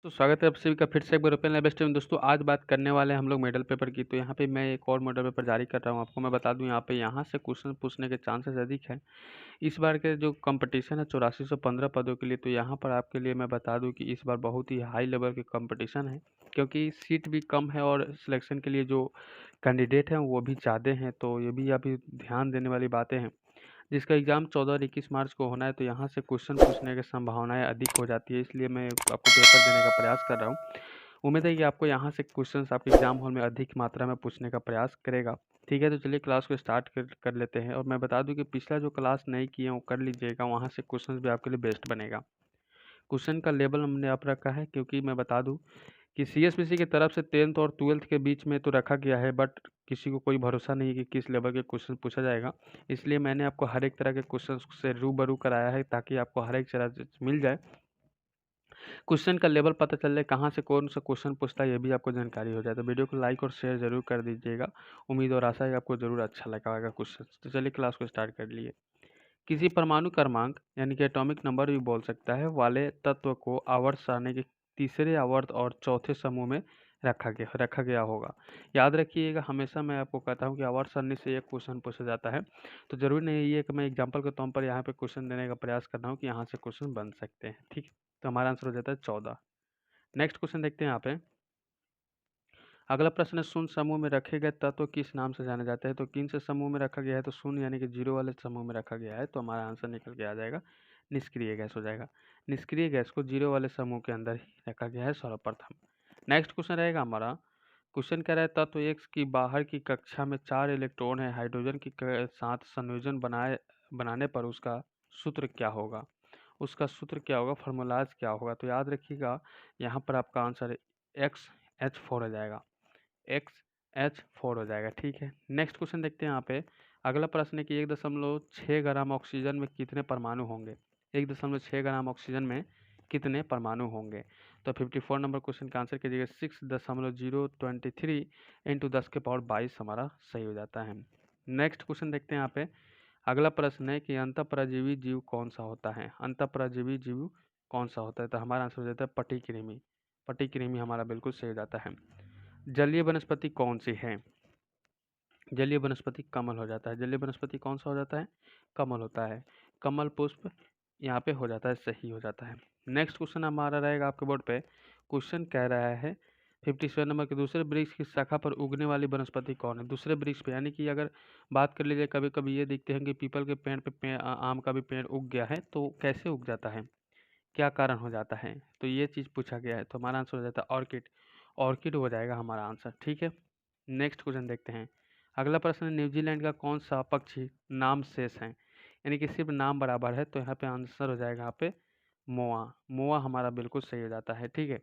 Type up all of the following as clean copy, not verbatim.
तो स्वागत है आप सभी का फिर से एक बार ओपन लैब स्ट्रीम। दोस्तों आज बात करने वाले हैं हम लोग मॉडल पेपर की। तो यहाँ पे मैं एक और मॉडल पेपर जारी कर रहा हूँ आपको। मैं बता दूँ यहाँ से क्वेश्चन पूछने के चांसेस अधिक हैं। इस बार के जो कंपटीशन है 8415 पदों के लिए, तो यहाँ पर आपके लिए मैं बता दूँ कि इस बार बहुत ही हाई लेवल की कंपटीशन है, क्योंकि सीट भी कम है और सिलेक्शन के लिए जो कैंडिडेट हैं वो भी ज़्यादा हैं। तो ये भी अभी ध्यान देने वाली बातें हैं। जिसका एग्ज़ाम 14 और 21 मार्च को होना है, तो यहाँ से क्वेश्चन पूछने की संभावनाएं अधिक हो जाती है, इसलिए मैं आपको पेपर देने का प्रयास कर रहा हूँ। उम्मीद है कि आपको यहाँ से क्वेश्चंस आपके एग्जाम हॉल में अधिक मात्रा में पूछने का प्रयास करेगा। ठीक है, तो चलिए क्लास को स्टार्ट कर लेते हैं। और मैं बता दूं कि पिछला जो क्लास नहीं किए वो कर लीजिएगा, वहाँ से क्वेश्चंस भी आपके लिए बेस्ट बनेगा। क्वेश्चन का लेवल हमने आप रखा है, क्योंकि मैं बता दूं कि सीएसबीसी की तरफ से 10th और 12th के बीच में तो रखा गया है, बट किसी को कोई भरोसा नहीं है कि किस लेवल के क्वेश्चन पूछा जाएगा। इसलिए मैंने आपको हर एक तरह के क्वेश्चन से रूबरू कराया है, ताकि आपको हर एक तरह से मिल जाए, क्वेश्चन का लेवल पता चल जाए, कहाँ से कौन सा क्वेश्चन पूछता है ये भी आपको जानकारी हो जाए। तो वीडियो को लाइक और शेयर जरूर कर दीजिएगा। उम्मीद और आशा है कि आपको जरूर अच्छा लगा होगा क्वेश्चन। तो चलिए क्लास को स्टार्ट कर लिए। किसी परमाणु क्रमांक यानी कि एटॉमिक नंबर भी बोल सकता है वाले तत्व को आवर्त सारणी के तीसरे आवर्त और चौथे समूह में रखा गया होगा। याद रखिएगा, हमेशा मैं आपको कहता हूँ कि आवर्त सारणी से एक क्वेश्चन पूछा जाता है, तो जरूरी नहीं है कि मैं एग्जाम्पल के तौर पर यहाँ पे क्वेश्चन देने का प्रयास कर रहा हूँ कि यहाँ से क्वेश्चन बन सकते हैं। ठीक है, तो हमारा आंसर हो जाता है 14। नेक्स्ट क्वेश्चन देखते हैं यहाँ पे। अगला प्रश्न है, शून्य समूह में रखे गए तत्व किस नाम से जाने जाते हैं। तो किन से समूह में रखा गया है, तो शून्य यानी कि जीरो वाले समूह में रखा गया है, तो हमारा आंसर निकल के आ जाएगा निष्क्रिय गैस हो जाएगा। निष्क्रिय गैस को जीरो वाले समूह के अंदर ही रखा गया है सर्वप्रथम। नेक्स्ट क्वेश्चन रहेगा हमारा। क्वेश्चन कह रहा है, तत्व एक्स की बाहर की कक्षा में 4 इलेक्ट्रॉन है, हाइड्रोजन के साथ संयोजन बनाने पर उसका सूत्र क्या होगा। उसका सूत्र क्या होगा, फॉर्मूलाज क्या होगा। तो याद रखिएगा, यहाँ पर आपका आंसर XH4 हो जाएगा। XH4 हो जाएगा। ठीक है, नेक्स्ट क्वेश्चन देखते हैं यहाँ पे। अगला प्रश्न है कि 1.6 ग्राम ऑक्सीजन में कितने परमाणु होंगे। 1.6 ग्राम ऑक्सीजन में कितने परमाणु होंगे। तो 54 नंबर क्वेश्चन का आंसर कीजिएगा 6.023 इंटू 10 के पावर 22 हमारा सही हो जाता है। नेक्स्ट क्वेश्चन देखते हैं यहाँ पे। अगला प्रश्न है कि अंतःपरजीवी जीव कौन सा होता है। अंतःपरजीवी जीव कौन सा होता है, तो हमारा आंसर हो जाता है पटिकृमि। पटिकृमि हमारा बिल्कुल सही हो जाता है। जलीय वनस्पति कौन सी है। जलीय वनस्पति कमल हो जाता है। जलीय वनस्पति कौन सा हो जाता है, कमल होता है। कमल पुष्प यहाँ पे हो जाता है, सही हो जाता है। नेक्स्ट क्वेश्चन हमारा रहेगा आपके बोर्ड पे। क्वेश्चन कह रहा है 57 नंबर के, दूसरे वृक्ष की शाखा पर उगने वाली वनस्पति कौन है। दूसरे वृक्ष पे यानी कि अगर बात कर लीजिए, कभी कभी ये देखते हैं कि पीपल के पेड़ पे आम का भी पेड़ उग गया है, तो कैसे उग जाता है, क्या कारण हो जाता है, तो ये चीज़ पूछा गया है। तो हमारा आंसर हो जाता है ऑर्किड। ऑर्किड हो जाएगा हमारा आंसर। ठीक है, नेक्स्ट क्वेश्चन देखते हैं। अगला प्रश्न है, न्यूजीलैंड का कौन सा पक्षी नाम शेष है, यानी कि सिर्फ नाम बराबर है, तो यहाँ पे आंसर हो जाएगा यहाँ पे मोआ। मोआ हमारा बिल्कुल सही हो जाता है। ठीक है,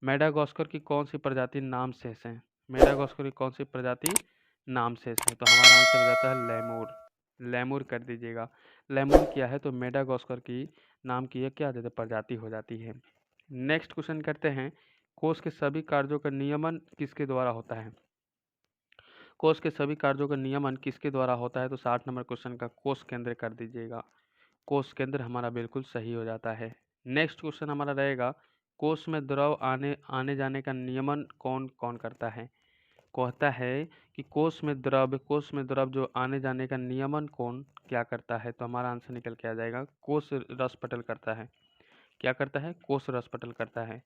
मेडागास्कर की कौन सी प्रजाति नाम शेष है। मेडागास्कर की कौन सी प्रजाति नाम शेष है, तो हमारा आंसर हो जाता है लेमूर। लेमूर कर दीजिएगा। लेमूर क्या है, तो मेडागास्कर की नाम की यह क्या हो जाती है, प्रजाति हो जाती है। नेक्स्ट क्वेश्चन करते हैं। कोष के सभी कार्यों का नियमन किसके द्वारा होता है। कोष के सभी कार्यों का नियमन किसके द्वारा होता है, तो 60 नंबर क्वेश्चन का कोष केंद्र कर दीजिएगा। कोष केंद्र हमारा बिल्कुल सही हो जाता है। नेक्स्ट क्वेश्चन हमारा रहेगा, कोष में द्रव आने आने जाने का नियमन कौन कौन करता है। कहता है कि कोष में द्रव जो आने जाने का नियमन कौन क्या करता है, तो हमारा आंसर निकल के आ जाएगा कोष रसपटल करता है। क्या करता है, कोष रसपटल करता है।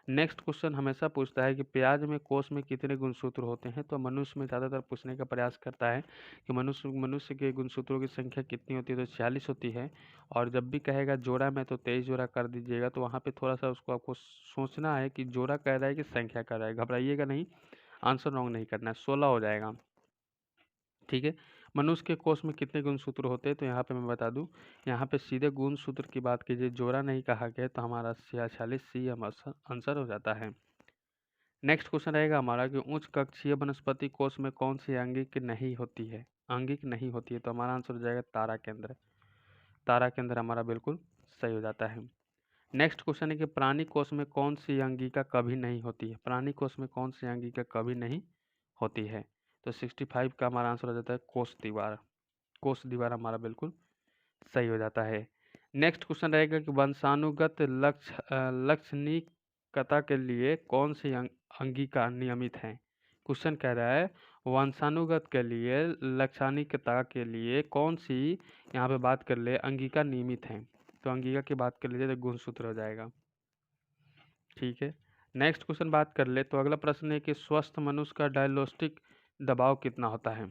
नेक्स्ट क्वेश्चन हमेशा पूछता है कि प्याज में कोष में कितने गुणसूत्र होते हैं, तो मनुष्य में ज़्यादातर पूछने का प्रयास करता है कि मनुष्य के गुणसूत्रों की संख्या कितनी होती है, तो 46 होती है। और जब भी कहेगा जोड़ा में, तो 23 जोड़ा कर दीजिएगा। तो वहाँ पे थोड़ा सा उसको आपको सोचना है कि जोड़ा कह रहा है कि संख्या कह रहा है, घबराइएगा नहीं, आंसर रॉन्ग नहीं करना है, 16 हो जाएगा। ठीक है, मनुष्य के कोष में कितने गुणसूत्र होते हैं, तो यहाँ पे मैं बता दूं, यहाँ पे सीधे गुणसूत्र की बात कीजिए, जोड़ा नहीं कहा गया, तो हमारा 46 सी आंसर हो जाता है। नेक्स्ट क्वेश्चन रहेगा हमारा कि उच्च कक्षीय वनस्पति कोष में कौन सी अंगिक नहीं होती है। अंगिक नहीं होती है, तो हमारा आंसर हो जाएगा तारा केंद्र। तारा केंद्र हमारा बिल्कुल सही हो जाता है। नेक्स्ट क्वेश्चन है कि प्राणी कोष में कौन सी अंगिका कभी नहीं होती है। प्राणी कोष में कौन सी अंगिका कभी नहीं होती है, तो 65 का हमारा आंसर हो जाता है कोष दीवार। कोष दीवार हमारा बिल्कुल सही हो जाता है। नेक्स्ट क्वेश्चन रहेगा कि वंशानुगत लक्षणिक कता के लिए कौन सी अंगिका नियमित है? क्वेश्चन कह रहा है वंशानुगत के लिए लाक्षणिकता के लिए कौन सी, यहाँ पे बात कर ले, अंगिका नियमित है। तो अंगिका की बात कर लीजिए तो गुणसूत्र हो जाएगा। ठीक है, नेक्स्ट क्वेश्चन बात कर ले तो अगला प्रश्न है कि स्वस्थ मनुष्य का डायग्नोस्टिक दबाव कितना होता है?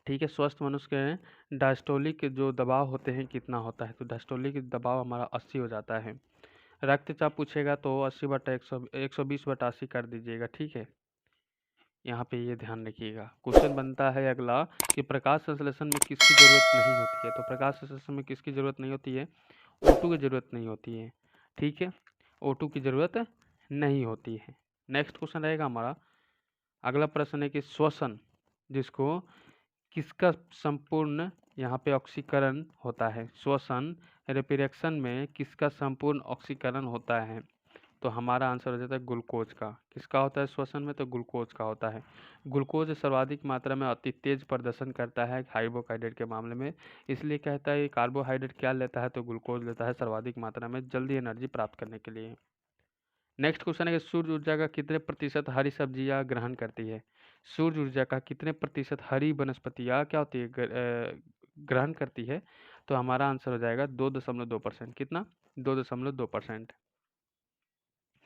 ठीक है, स्वस्थ मनुष्य के डायस्टोलिक जो दबाव होते हैं कितना होता है? तो डायस्टोलिक दबाव हमारा 80 हो जाता है। रक्तचाप पूछेगा तो 80/120/80 कर दीजिएगा। ठीक है, यहाँ पे ये ध्यान रखिएगा। क्वेश्चन बनता है अगला कि प्रकाश संश्लेषण में किसकी जरूरत नहीं होती है? तो प्रकाश संश्लेषण में किसकी जरूरत नहीं होती है? O2 की जरूरत नहीं होती है। ठीक है, O2 की जरूरत नहीं होती है। नेक्स्ट क्वेश्चन रहेगा हमारा, अगला प्रश्न है कि श्वसन जिसको किसका संपूर्ण, यहाँ पे ऑक्सीकरण होता है, श्वसन रेस्पिरेशन में किसका संपूर्ण ऑक्सीकरण होता है? तो हमारा आंसर हो जाता है ग्लूकोज का। किसका होता है श्वसन में? तो ग्लूकोज का होता है। ग्लूकोज सर्वाधिक मात्रा में अति तेज प्रदर्शन करता है कार्बोहाइड्रेट के मामले में, इसलिए कहता है कार्बोहाइड्रेट क्या लेता है? तो ग्लूकोज लेता है सर्वाधिक मात्रा में जल्दी एनर्जी प्राप्त करने के लिए। नेक्स्ट क्वेश्चन है कि सूर्य ऊर्जा का कितने प्रतिशत हरी सब्जियां ग्रहण करती है? सूर्य ऊर्जा का कितने प्रतिशत हरी वनस्पतियां क्या होती है, ग्रहण करती है? तो हमारा आंसर हो जाएगा 2.2%। कितना? 2.2%।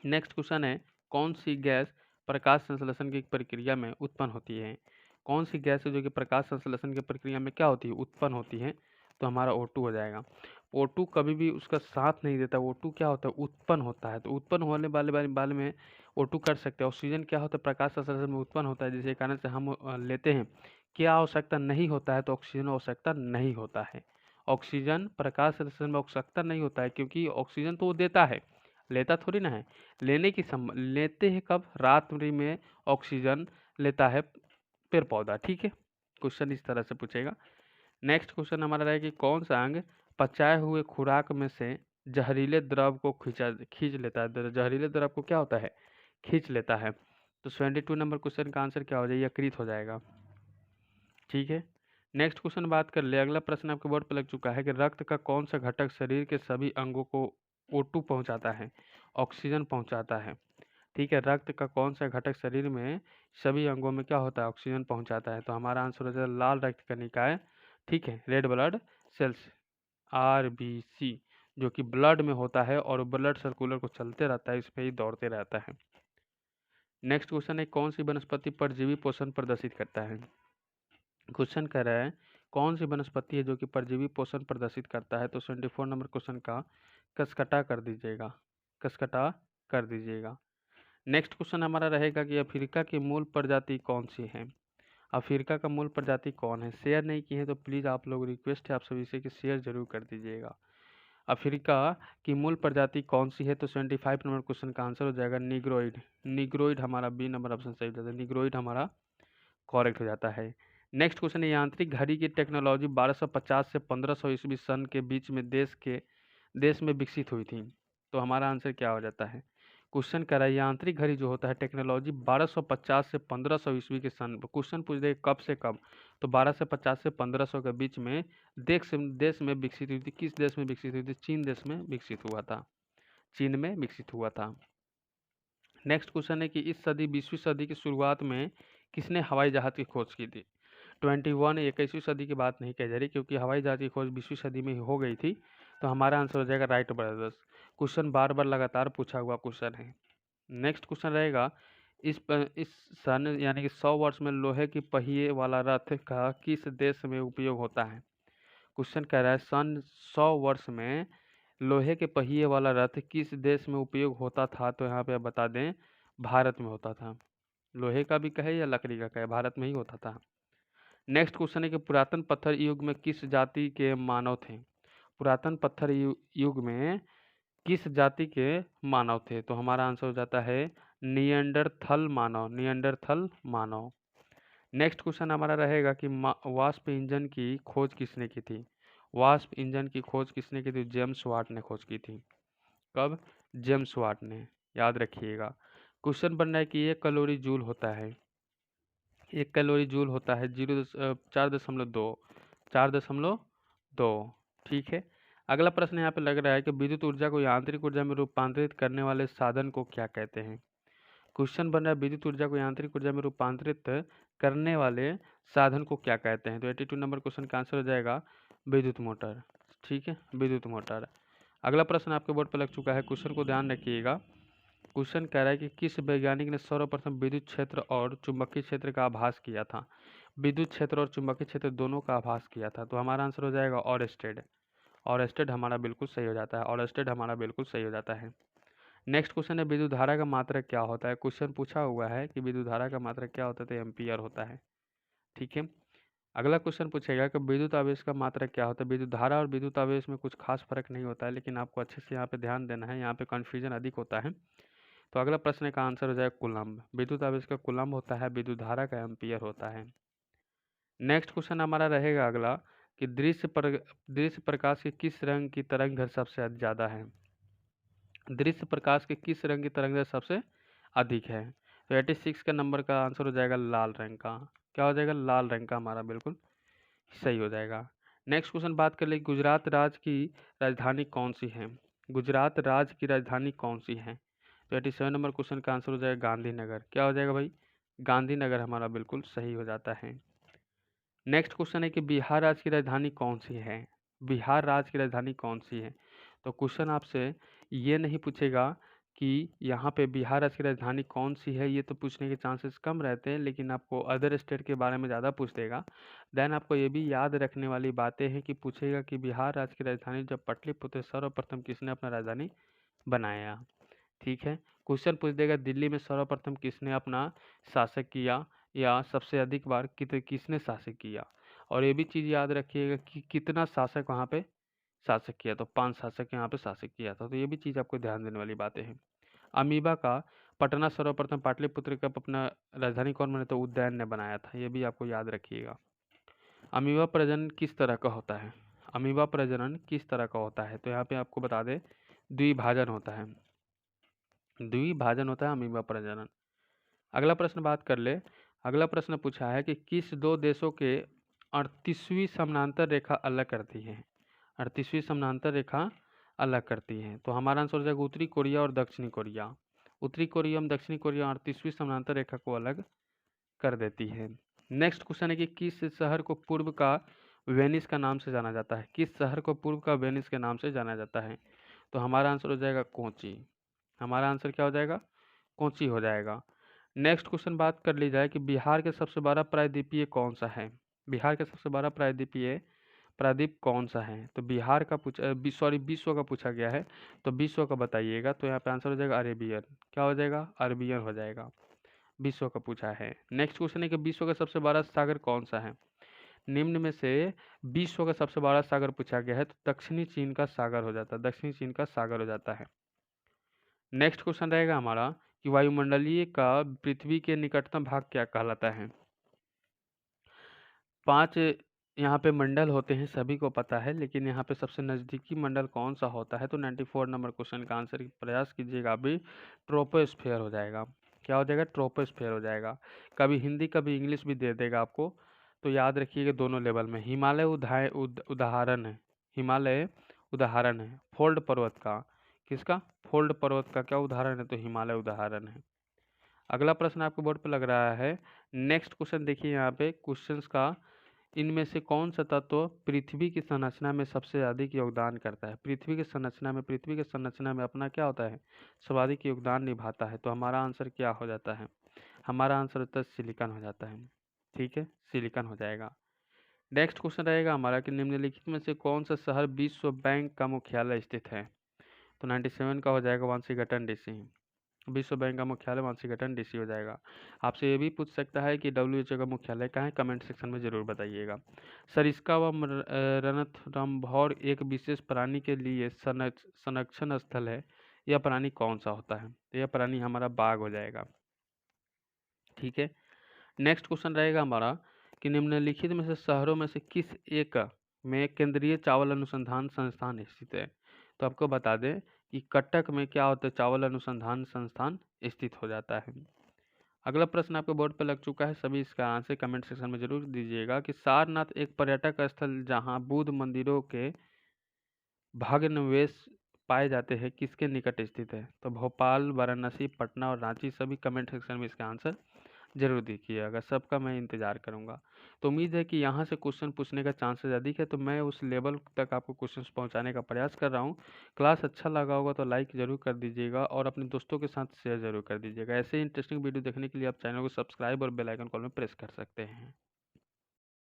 नेक्स्ट क्वेश्चन है कौन सी गैस प्रकाश संश्लेषण की प्रक्रिया में उत्पन्न होती है? कौन सी गैस है जो कि प्रकाश संश्लेषण की प्रक्रिया में क्या होती है? उत्पन्न होती है। तो हमारा O2 हो जाएगा। O2 कभी भी उसका साथ नहीं देता, O2 क्या होता है? उत्पन्न होता है। तो उत्पन्न होने वाले में O2 कर सकते हैं। ऑक्सीजन क्या होता है? प्रकाश संश्लेषण में उत्पन्न होता है, जिसके कारण से हम लेते हैं। क्या आवश्यकता नहीं होता है? तो ऑक्सीजन आवश्यकता नहीं होता है। ऑक्सीजन प्रकाश संश्लेषण में आवश्यकता नहीं होता है, क्योंकि ऑक्सीजन तो वो देता है, लेता थोड़ी ना है। लेते हैं कब? रात्रि में ऑक्सीजन लेता है पेड़ पौधा। ठीक है, क्वेश्चन इस तरह से पूछेगा। नेक्स्ट क्वेश्चन हमारा रहेगा कि कौन सा अंग पचाए हुए खुराक में से जहरीले द्रव को खींच लेता है? जहरीले द्रव को क्या होता है? खींच लेता है। तो 72 नंबर क्वेश्चन का आंसर क्या हो जाएगा? यकृत हो जाएगा। ठीक है, नेक्स्ट क्वेश्चन बात कर ले, अगला प्रश्न आपके बोर्ड पर लग चुका है कि रक्त का कौन सा घटक शरीर के सभी अंगों को O2 पहुंचाता है, ऑक्सीजन पहुंचाता है? ठीक है, रक्त का कौन सा घटक शरीर में सभी अंगों में क्या होता है? ऑक्सीजन पहुंचाता है। तो हमारा आंसर हो जाएगा लाल रक्त कणिकाएं। ठीक है, रेड ब्लड सेल्स, RBC, जो कि ब्लड में होता है और ब्लड सर्कुलर को चलते रहता है, इस पे ही दौड़ते रहता है। नेक्स्ट क्वेश्चन है कौन सी वनस्पति परजीवी पोषण प्रदर्शित करता है? क्वेश्चन कह रहा है कौन सी वनस्पति है जो कि परजीवी पोषण प्रदर्शित करता है? तो 74 नंबर क्वेश्चन का कसकटा कर दीजिएगा, कसकटा कर दीजिएगा। नेक्स्ट क्वेश्चन हमारा रहेगा कि अफ्रीका की मूल प्रजाति कौन सी है? अफ्रीका का मूल प्रजाति कौन है? शेयर नहीं की है तो प्लीज़ आप लोग, रिक्वेस्ट है आप सभी से कि शेयर जरूर कर दीजिएगा। अफ्रीका की मूल प्रजाति कौन सी है? तो 75 नंबर क्वेश्चन का आंसर हो जाएगा निग्रोइड। निग्रोइड हमारा बी नंबर ऑप्शन सही हो जाता है, निग्रोइड हमारा करेक्ट हो जाता है। नेक्स्ट क्वेश्चन है यांत्रिक घड़ी की टेक्नोलॉजी 1250 से 1500 ईस्वी सन के बीच में देश में विकसित हुई थी। तो हमारा आंसर क्या हो जाता है? क्वेश्चन कर रहा है यांत्रिक घड़ी जो होता है टेक्नोलॉजी 1250 से 1500 ईस्वी के सन, क्वेश्चन पूछ दे कब से कब, तो 1250 से 1500 के बीच में देश में विकसित हुई थी। किस देश में विकसित हुई थी? चीन देश में विकसित हुआ था, चीन में विकसित हुआ था। नेक्स्ट क्वेश्चन है कि इस सदी 20वीं सदी की शुरुआत में किसने हवाई जहाज की खोज की थी? 21वीं सदी की बात नहीं कही जा रही, क्योंकि हवाई जहाज की खोज 20वीं सदी में ही हो गई थी। तो हमारा आंसर हो जाएगा राइट ब्रदर्स। क्वेश्चन बार बार लगातार पूछा हुआ क्वेश्चन है। नेक्स्ट क्वेश्चन रहेगा इस सन यानी कि 100 वर्ष में लोहे की पहिए वाला रथ का किस देश में उपयोग होता है? क्वेश्चन कह रहा है सन 100 वर्ष में लोहे के पहिए वाला रथ किस देश में उपयोग होता था? तो यहाँ पे आप बता दें भारत में होता था। लोहे का भी कहे या लकड़ी का कहे, भारत में ही होता था। नेक्स्ट क्वेश्चन है कि पुरातन पत्थर युग में किस जाति के मानव थे? पुरातन पत्थर युग में किस जाति के मानव थे? तो हमारा आंसर हो जाता है नियंडरथल मानव, नियंडरथल मानव। नेक्स्ट क्वेश्चन हमारा रहेगा कि वाष्प इंजन की खोज किसने की थी? वाष्प इंजन की खोज किसने की थी? जेम्स वाट ने खोज की थी। कब? जेम्स वाट ने, याद रखिएगा। क्वेश्चन बन रहा है कि 1 कैलोरी जूल होता है, 1 कैलोरी जूल होता है 4.2, 4.2। ठीक है, अगला प्रश्न यहाँ पे लग रहा है कि विद्युत ऊर्जा को यांत्रिक ऊर्जा में रूपांतरित करने वाले साधन को क्या कहते हैं। क्वेश्चन बन रहा है विद्युत ऊर्जा को यांत्रिक ऊर्जा में रूपांतरित करने वाले साधन को क्या कहते हैं। तो 82 नंबर क्वेश्चन का आंसर हो जाएगा विद्युत मोटर। ठीक है, विद्युत मोटर। अगला प्रश्न आपके बोर्ड पर लग चुका है, क्वेश्चन को ध्यान रखिएगा। क्वेश्चन कह रहा है कि किस वैज्ञानिक ने सर्वप्रथम विद्युत क्षेत्र और चुंबकीय क्षेत्र का आभास किया था। विद्युत क्षेत्र और चुंबकीय क्षेत्र दोनों का आभास किया था। तो हमारा आंसर हो जाएगा ऑरस्टेड। ऑरस्टेड हमारा बिल्कुल सही हो जाता है। ऑरस्टेड हमारा बिल्कुल सही हो जाता है। नेक्स्ट क्वेश्चन है विद्युत धारा का मात्रक क्या होता है। क्वेश्चन पूछा हुआ है कि विद्युत धारा का मात्रक क्या होता है, तो एम्पियर होता है। ठीक है, अगला क्वेश्चन पूछेगा कि विद्युत आवेश का मात्रक क्या होता है। विद्युत धारा और विद्युत आवेश में कुछ खास फर्क नहीं होता है, लेकिन आपको अच्छे से यहाँ पे ध्यान देना है, यहाँ पे कन्फ्यूजन अधिक होता है। तो अगला प्रश्न का आंसर हो जाएगा कूलम्ब। विद्युत आवेश का कूलम्ब होता है, विद्युत धारा का एम्पियर होता है। नेक्स्ट क्वेश्चन हमारा रहेगा अगला कि दृश्य प्रकाश के किस रंग की तरंग दर सबसे ज़्यादा है। दृश्य प्रकाश के किस रंग की तरंग दैर्ध्य सबसे अधिक है। तो 86 का नंबर का आंसर हो जाएगा लाल रंग का। क्या हो जाएगा, लाल रंग का हमारा बिल्कुल सही हो जाएगा। नेक्स्ट क्वेश्चन बात कर ले, गुजरात राज्य की राजधानी कौन सी है। गुजरात राज्य की राजधानी कौन सी है। तो 87 नंबर क्वेश्चन का आंसर हो जाएगा गांधीनगर। क्या हो जाएगा भाई, गांधीनगर हमारा बिल्कुल सही हो जाता है। नेक्स्ट क्वेश्चन है कि बिहार राज्य की राजधानी कौन सी है। बिहार राज्य की राजधानी कौन सी है। तो क्वेश्चन आपसे ये नहीं पूछेगा कि यहाँ पे बिहार राज्य की राजधानी कौन सी है, ये तो पूछने के चांसेस कम रहते हैं, लेकिन आपको अदर स्टेट के बारे में ज़्यादा पूछ देगा। देन आपको ये भी याद रखने वाली बातें हैं कि पूछेगा कि बिहार राज्य की राजधानी जब पाटलिपुत्र सर्वप्रथम किसने अपना राजधानी बनाया। ठीक है, क्वेश्चन पूछ देगा दिल्ली में सर्वप्रथम किसने अपना शासक किया, या सबसे अधिक बार किसने शासक किया। और ये भी चीज़ याद रखिएगा कि कितना शासक वहाँ पे शासक किया। तो 5 शासक यहाँ पे शासक किया था। तो ये भी चीज़ आपको ध्यान देने वाली बातें हैं। अमीबा का पटना सर्वप्रथम पाटलिपुत्र का अपना राजधानी कौन बना, तो उदयन ने बनाया था। ये भी आपको याद रखिएगा। अमीबा प्रजनन किस तरह का होता है। अमीबा प्रजनन किस तरह का होता है, तो यहाँ पे आपको बता दें द्विभाजन होता है। द्विभाजन होता है अमीबा प्रजनन। अगला प्रश्न बात कर ले। अगला प्रश्न पूछा है कि किस दो देशों के 38वीं समानांतर रेखा अलग करती है। 38वीं समानांतर रेखा अलग करती है। तो हमारा आंसर हो जाएगा उत्तरी कोरिया और दक्षिणी कोरिया। उत्तरी कोरिया और दक्षिणी कोरिया 38वीं समानांतर रेखा को अलग कर देती है। नेक्स्ट क्वेश्चन है कि किस शहर को पूर्व का वेनिस का नाम से जाना जाता है। किस शहर को पूर्व का वेनिस के नाम से जाना जाता है। तो हमारा आंसर हो जाएगा कोची। हमारा आंसर क्या हो जाएगा, कोची हो जाएगा। नेक्स्ट क्वेश्चन बात कर ली जाए कि बिहार के सबसे बड़ा प्रायद्वीपीय कौन सा है। बिहार के सबसे बड़ा प्रायद्वीपीय प्रायद्वीप कौन सा है। तो बिहार का विश्व का पूछा गया है, तो विश्व का बताइएगा। तो यहाँ पे आंसर हो जाएगा अरेबियन। क्या हो जाएगा, अरेबियन हो जाएगा। विश्व का पूछा है। नेक्स्ट क्वेश्चन है कि विश्व का सबसे बड़ा सागर कौन सा है। निम्न में से विश्व का सबसे बड़ा सागर पूछा गया है, तो दक्षिणी चीन का सागर हो जाता है। दक्षिणी चीन का सागर हो जाता है। नेक्स्ट क्वेश्चन रहेगा हमारा कि वायुमंडलीय का पृथ्वी के निकटतम भाग क्या कहलाता है। 5 यहाँ पे मंडल होते हैं, सभी को पता है, लेकिन यहाँ पे सबसे नज़दीकी मंडल कौन सा होता है। तो 94 नंबर क्वेश्चन का आंसर प्रयास कीजिएगा, अभी ट्रोपोस्फेयर हो जाएगा। क्या हो जाएगा, ट्रोपोस्फेयर हो जाएगा। कभी हिंदी कभी इंग्लिश भी दे देगा आपको, तो याद रखिएगा दोनों लेवल में। हिमालय उदाहरण है। हिमालय उदाहरण है फोल्ड पर्वत का। किसका, फोल्ड पर्वत का क्या उदाहरण है, तो हिमालय उदाहरण है। अगला प्रश्न आपके बोर्ड पर लग रहा है। नेक्स्ट क्वेश्चन देखिए, यहाँ पे क्वेश्चंस का इनमें से कौन सा तत्व पृथ्वी की संरचना में सबसे अधिक योगदान करता है। पृथ्वी की संरचना में अपना क्या होता है, सर्वाधिक योगदान निभाता है। तो हमारा आंसर क्या हो जाता है, हमारा आंसर होता है सिलिकॉन हो जाता है। ठीक है, सिलिकॉन हो जाएगा। नेक्स्ट क्वेश्चन रहेगा हमारा कि निम्नलिखित में से कौन सा शहर विश्व बैंक का मुख्यालय स्थित है। तो 97 का हो जाएगा वाशिंगटन डीसी। विश्व बैंक का मुख्यालय वाशिंगटन डीसी हो जाएगा। आपसे ये भी पूछ सकता है कि डब्ल्यूएचओ का मुख्यालय कहाँ है, कमेंट सेक्शन में जरूर बताइएगा। सरिस्का व रणथंभौर एक विशेष प्राणी के लिए संरक्षण स्थल है। यह प्राणी कौन सा होता है, तो यह प्राणी हमारा बाघ हो जाएगा। ठीक है, नेक्स्ट क्वेश्चन रहेगा हमारा कि निम्नलिखित में से शहरों में से किस एक में केंद्रीय चावल अनुसंधान संस्थान स्थित है। तो आपको बता दें कि कटक में क्या होता है, चावल अनुसंधान संस्थान स्थित हो जाता है। अगला प्रश्न आपके बोर्ड पर लग चुका है, सभी इसका आंसर कमेंट सेक्शन में जरूर दीजिएगा कि सारनाथ एक पर्यटक स्थल जहां भग्नावशेष पाए जाते हैं किसके निकट स्थित है? तो भोपाल, वाराणसी, पटना और रांची। सभी कमेंट सेक्शन में इसका आंसर ज़रूर दीजिएगा, सबका मैं इंतज़ार करूँगा। तो उम्मीद है कि यहाँ से क्वेश्चन पूछने का चांसेस अधिक है, तो मैं उस लेवल तक आपको क्वेश्चंस पहुँचाने का प्रयास कर रहा हूँ। क्लास अच्छा लगा होगा तो लाइक ज़रूर कर दीजिएगा और अपने दोस्तों के साथ शेयर ज़रूर कर दीजिएगा। ऐसे इंटरेस्टिंग वीडियो देखने के लिए आप चैनल को सब्सक्राइब और बेल आइकन कॉल में प्रेस कर सकते हैं।